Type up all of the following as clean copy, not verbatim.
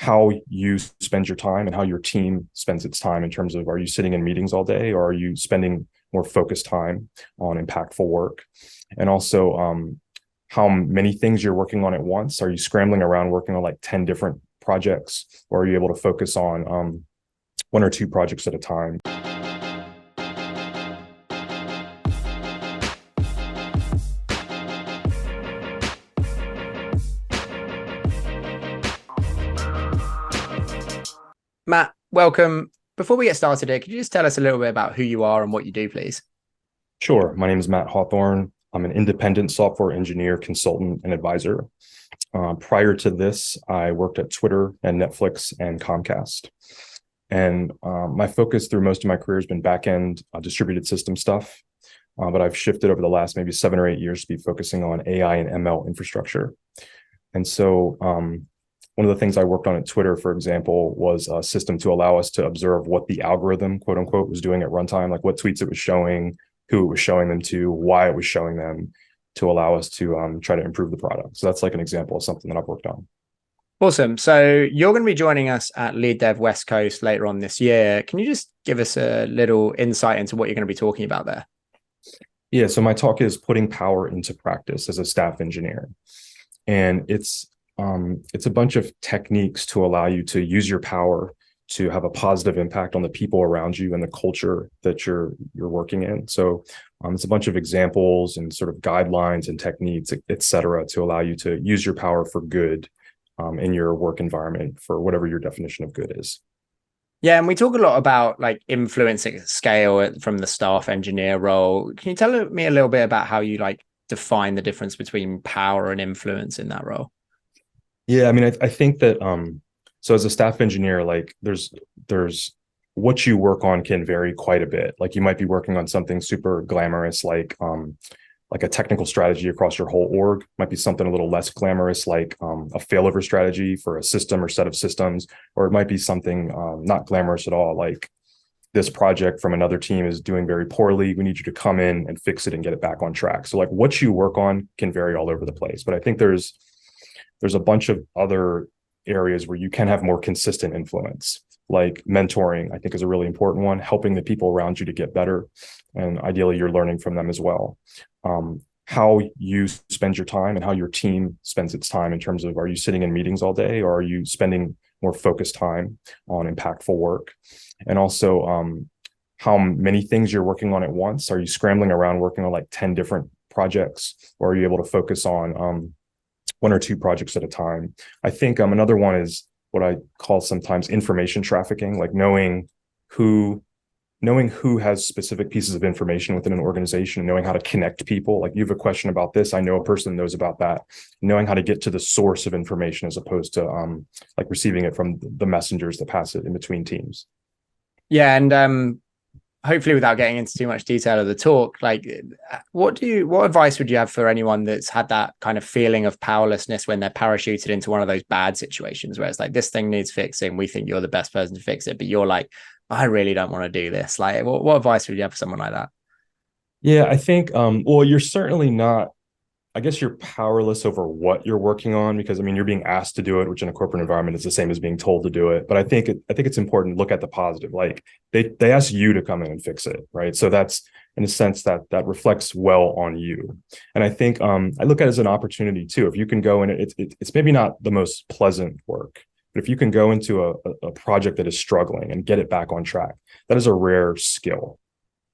how you spend your time and how your team spends its time in terms of, are you sitting in meetings all day, or are you spending more focused time on impactful work? And also, how many things you're working on at once. Are you scrambling around working on like 10 different projects, or are you able to focus on one or two projects at a time? Matt, welcome. Before we get started here, could you just tell us a little bit about who you are and what you do, please? Sure. My name is Matt Hawthorne. I'm an independent software engineer, consultant, and advisor. Prior to this, I worked at Twitter and Netflix and Comcast. And my focus through most of my career has been back-end distributed system stuff. But I've shifted over the last maybe 7 or 8 years to be focusing on AI and ML infrastructure. And so one of the things I worked on at Twitter, for example, was a system to allow us to observe what the algorithm, quote unquote, was doing at runtime, like what tweets it was showing, who it was showing them to, why it was showing them, to allow us to try to improve the product. So that's like an example of something that I've worked on. Awesome. So you're going to be joining us at Lead Dev West Coast later on this year. Can you just give us a little insight into what you're going to be talking about there? Yeah, so my talk is putting power into practice as a staff engineer. And it's a bunch of techniques to allow you to use your power to have a positive impact on the people around you and the culture that you're working in. So it's a bunch of examples and sort of guidelines and techniques, et cetera, to allow you to use your power for good in your work environment, for whatever your definition of good is. Yeah, and we talk a lot about like influencing at scale from the staff engineer role. Can you tell me a little bit about how you like define the difference between power and influence in that role? Yeah, I mean, I think that so as a staff engineer, like there's what you work on can vary quite a bit. Like you might be working on something super glamorous, like a technical strategy across your whole org. Might be something a little less glamorous, like a failover strategy for a system or set of systems, or it might be something not glamorous at all, like this project from another team is doing very poorly. We need you to come in and fix it and get it back on track. So like what you work on can vary all over the place. But I think there's a bunch of other areas where you can have more consistent influence, like mentoring, I think is a really important one, helping the people around you to get better. And ideally you're learning from them as well. How you spend your time and how your team spends its time in terms of, are you sitting in meetings all day, or are you spending more focused time on impactful work? And also how many things you're working on at once. Are you scrambling around working on like 10 different projects, or are you able to focus on one or two projects at a time? I think another one is what I call sometimes information trafficking, like knowing who has specific pieces of information within an organization, knowing how to connect people. Like you have a question about this, I know a person knows about that. Knowing how to get to the source of information as opposed to like receiving it from the messengers that pass it in between teams. Yeah, and hopefully without getting into too much detail of the talk, like what advice would you have for anyone that's had that kind of feeling of powerlessness when they're parachuted into one of those bad situations where it's like, this thing needs fixing, we think you're the best person to fix it, but you're like, I really don't want to do this. Like what advice would you have for someone like that? Yeah, I think well, you're certainly not, I guess you're powerless over what you're working on, because I mean you're being asked to do it, which in a corporate environment is the same as being told to do it. But I think it's important to look at the positive. Like they ask you to come in and fix it, right? So that's in a sense that reflects well on you. And I think I look at it as an opportunity too. If you can go in, it's maybe not the most pleasant work, but if you can go into a project that is struggling and get it back on track, that is a rare skill.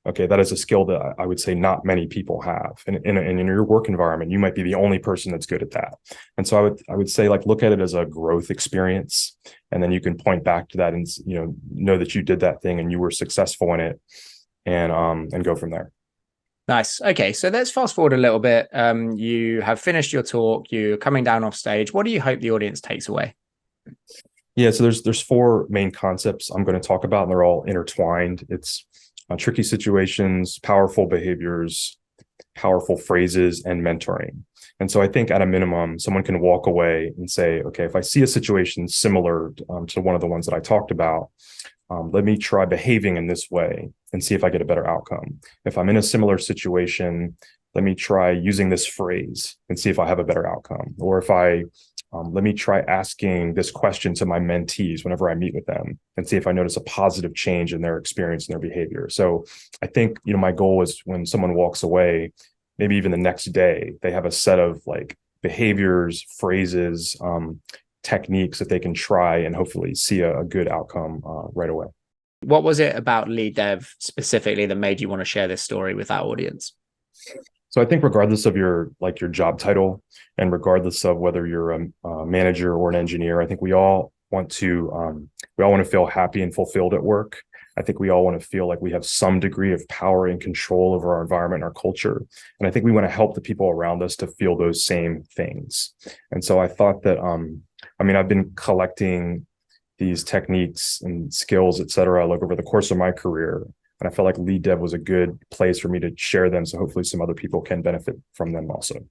Okay, that is a skill that I would say not many people have. And in your work environment, you might be the only person that's good at that. And so I would say, like, look at it as a growth experience, and then you can point back to that and know that you did that thing and you were successful in it, and go from there. Nice. Okay, so let's fast forward a little bit. You have finished your talk. You're coming down off stage. What do you hope the audience takes away? Yeah, so there's 4 main concepts I'm going to talk about, and they're all intertwined. It's tricky situations, powerful behaviors, powerful phrases, and mentoring. And so I think at a minimum, someone can walk away and say, okay, if I see a situation similar to one of the ones that I talked about, let me try behaving in this way and see if I get a better outcome. If I'm in a similar situation, let me try using this phrase and see if I have a better outcome. Or if I let me try asking this question to my mentees whenever I meet with them and see if I notice a positive change in their experience and their behavior. So I think, my goal is when someone walks away, maybe even the next day, they have a set of like behaviors, phrases, techniques that they can try and hopefully see a good outcome right away. What was it about lead dev specifically that made you want to share this story with our audience? So I think regardless of your job title and regardless of whether you're a manager or an engineer, I think we all want to feel happy and fulfilled at work. I think we all want to feel like we have some degree of power and control over our environment, our culture. And I think we want to help the people around us to feel those same things. And so I thought that, I've been collecting these techniques and skills, et cetera, like over the course of my career. And I felt like lead dev was a good place for me to share them. So hopefully some other people can benefit from them also.